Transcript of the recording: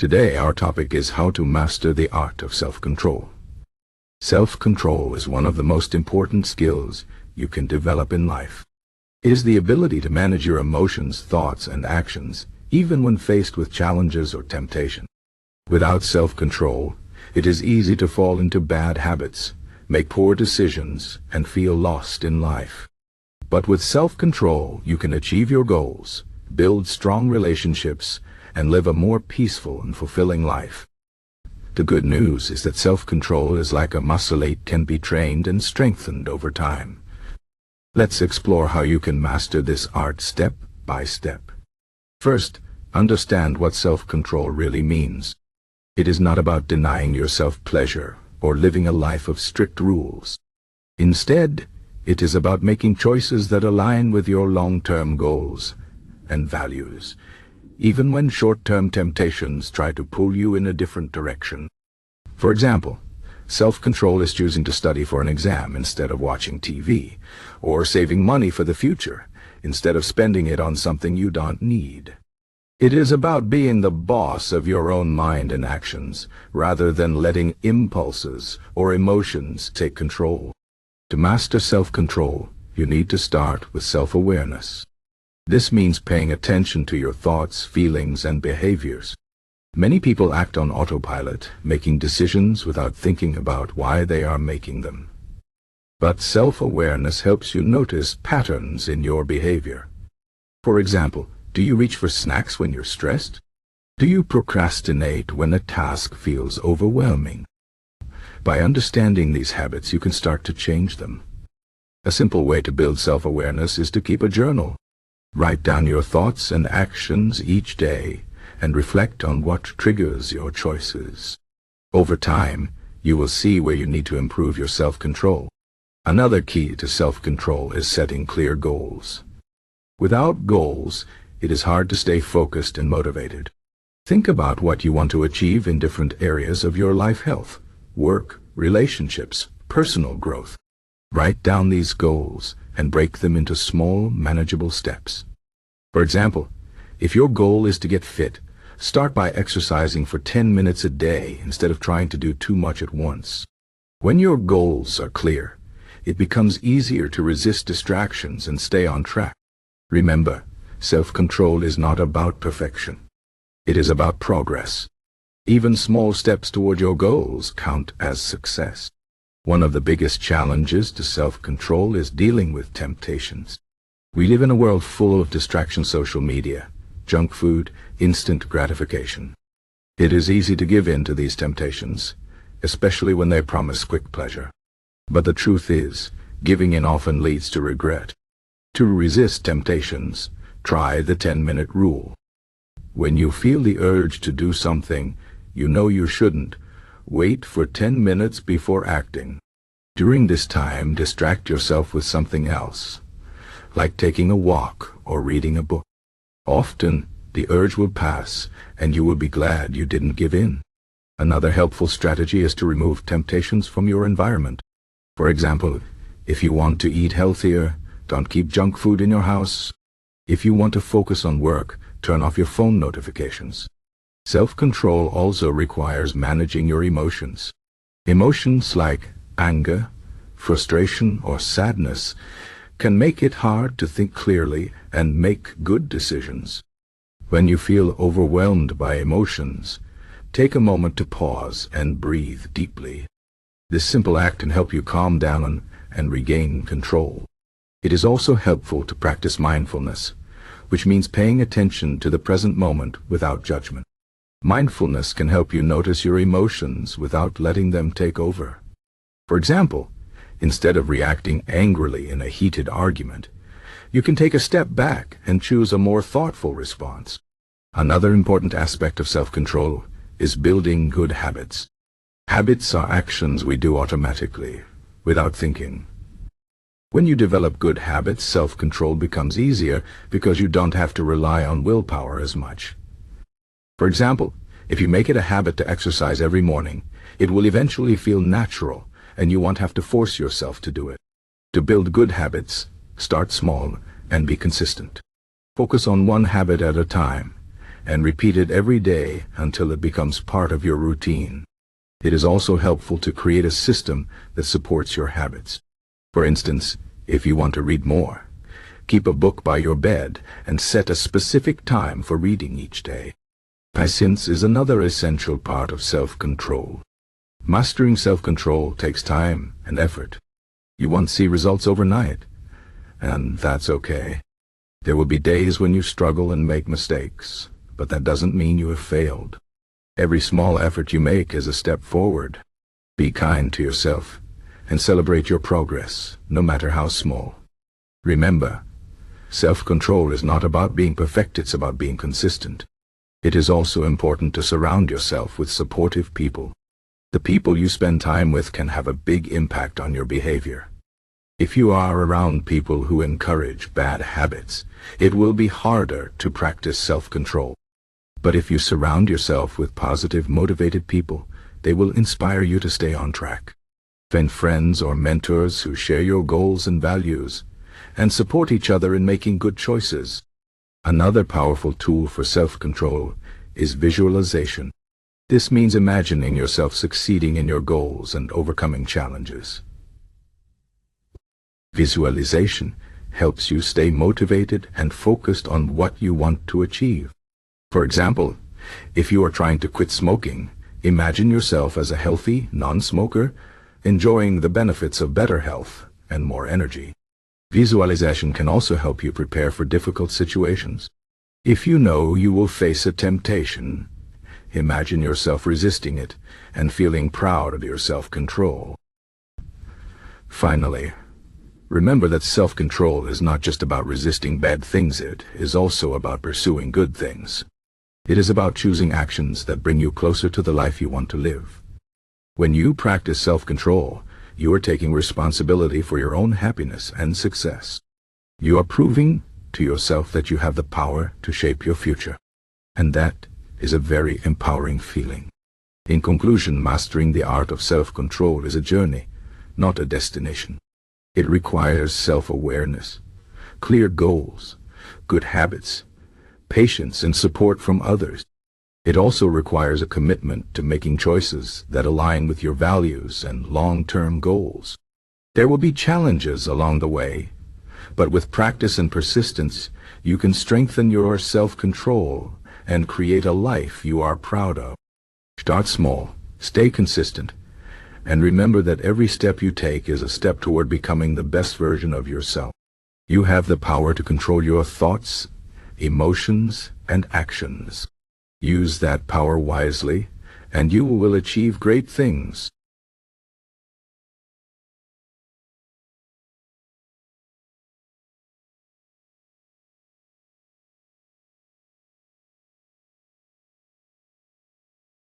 Today our topic is how to master the art of self-control. Self-control is one of the most important skills you can develop in life. It is the ability to manage your emotions, thoughts, and actions, even when faced with challenges or temptation. Without self-control, it is easy to fall into bad habits, make poor decisions, and feel lost in life. But with self-control, you can achieve your goals, build strong relationships, and live a more peaceful and fulfilling life. The good news is that self-control is like a muscle. It can be trained and strengthened over time. Let's explore how you can master this art step by step. First, understand what self-control really means. It is not about denying yourself pleasure or living a life of strict rules. Instead, it is about making choices that align with your long-term goals and values, even when short-term temptations try to pull you in a different direction. For example, self-control is choosing to study for an exam instead of watching TV, or saving money for the future instead of spending it on something you don't need. It is about being the boss of your own mind and actions, rather than letting impulses or emotions take control. To master self-control, you need to start with self-awareness. This means paying attention to your thoughts, feelings, and behaviors. Many people act on autopilot, making decisions without thinking about why they are making them. But self-awareness helps you notice patterns in your behavior. For example, do you reach for snacks when you're stressed? Do you procrastinate when a task feels overwhelming? By understanding these habits, you can start to change them. A simple way to build self-awareness is to keep a journal. Write down your thoughts and actions each day and reflect on what triggers your choices. Over time, you will see where you need to improve your self-control. Another key to self-control is setting clear goals. Without goals, it is hard to stay focused and motivated. Think about what you want to achieve in different areas of your life: health, work, relationships, personal growth. Write down these goals and break them into small, manageable steps. For example, if your goal is to get fit, start by exercising for 10 minutes a day instead of trying to do too much at once. When your goals are clear, it becomes easier to resist distractions and stay on track. Remember, self-control is not about perfection. It is about progress. Even small steps toward your goals count as success. One of the biggest challenges to self-control is dealing with temptations. We live in a world full of distraction: social media, junk food, instant gratification. It is easy to give in to these temptations, especially when they promise quick pleasure. But the truth is, giving in often leads to regret. To resist temptations, try the 10-minute rule. When you feel the urge to do something you know you shouldn't, wait for 10 minutes before acting. During this time, distract yourself with something else, like taking a walk or reading a book. Often, the urge will pass, and you will be glad you didn't give in. Another helpful strategy is to remove temptations from your environment. For example, if you want to eat healthier, don't keep junk food in your house. If you want to focus on work, turn off your phone notifications. Self-control also requires managing your emotions. Emotions like anger, frustration, or sadness can make it hard to think clearly and make good decisions. When you feel overwhelmed by emotions, take a moment to pause and breathe deeply. This simple act can help you calm down and regain control. It is also helpful to practice mindfulness, which means paying attention to the present moment without judgment. Mindfulness can help you notice your emotions without letting them take over. For example, instead of reacting angrily in a heated argument, you can take a step back and choose a more thoughtful response. Another important aspect of self-control is building good habits. Habits are actions we do automatically, without thinking. When you develop good habits, self-control becomes easier because you don't have to rely on willpower as much. For example, if you make it a habit to exercise every morning, it will eventually feel natural, and you won't have to force yourself to do it. To build good habits, start small and be consistent. Focus on one habit at a time, and repeat it every day until it becomes part of your routine. It is also helpful to create a system that supports your habits. For instance, if you want to read more, keep a book by your bed and set a specific time for reading each day. Patience is another essential part of self-control. Mastering self-control takes time and effort. You won't see results overnight, and that's okay. There will be days when you struggle and make mistakes, but that doesn't mean you have failed. Every small effort you make is a step forward. Be kind to yourself and celebrate your progress, no matter how small. Remember, self-control is not about being perfect, it's about being consistent. It is also important to surround yourself with supportive people. The people you spend time with can have a big impact on your behavior. If you are around people who encourage bad habits, it will be harder to practice self-control. But if you surround yourself with positive, motivated people, they will inspire you to stay on track. Find friends or mentors who share your goals and values, and support each other in making good choices. Another powerful tool for self-control is visualization. This means imagining yourself succeeding in your goals and overcoming challenges. Visualization helps you stay motivated and focused on what you want to achieve. For example, if you are trying to quit smoking, imagine yourself as a healthy non-smoker, enjoying the benefits of better health and more energy. Visualization can also help you prepare for difficult situations. If you know you will face a temptation, imagine yourself resisting it and feeling proud of your self-control. Finally, remember that self-control is not just about resisting bad things, it is also about pursuing good things. It is about choosing actions that bring you closer to the life you want to live. When you practice self-control, you are taking responsibility for your own happiness and success. You are proving to yourself that you have the power to shape your future. And that is a very empowering feeling. In conclusion, mastering the art of self-control is a journey, not a destination. It requires self-awareness, clear goals, good habits, patience, and support from others. It also requires a commitment to making choices that align with your values and long-term goals. There will be challenges along the way, but with practice and persistence, you can strengthen your self-control and create a life you are proud of. Start small, stay consistent, and remember that every step you take is a step toward becoming the best version of yourself. You have the power to control your thoughts, emotions, and actions. Use that power wisely, and you will achieve great things.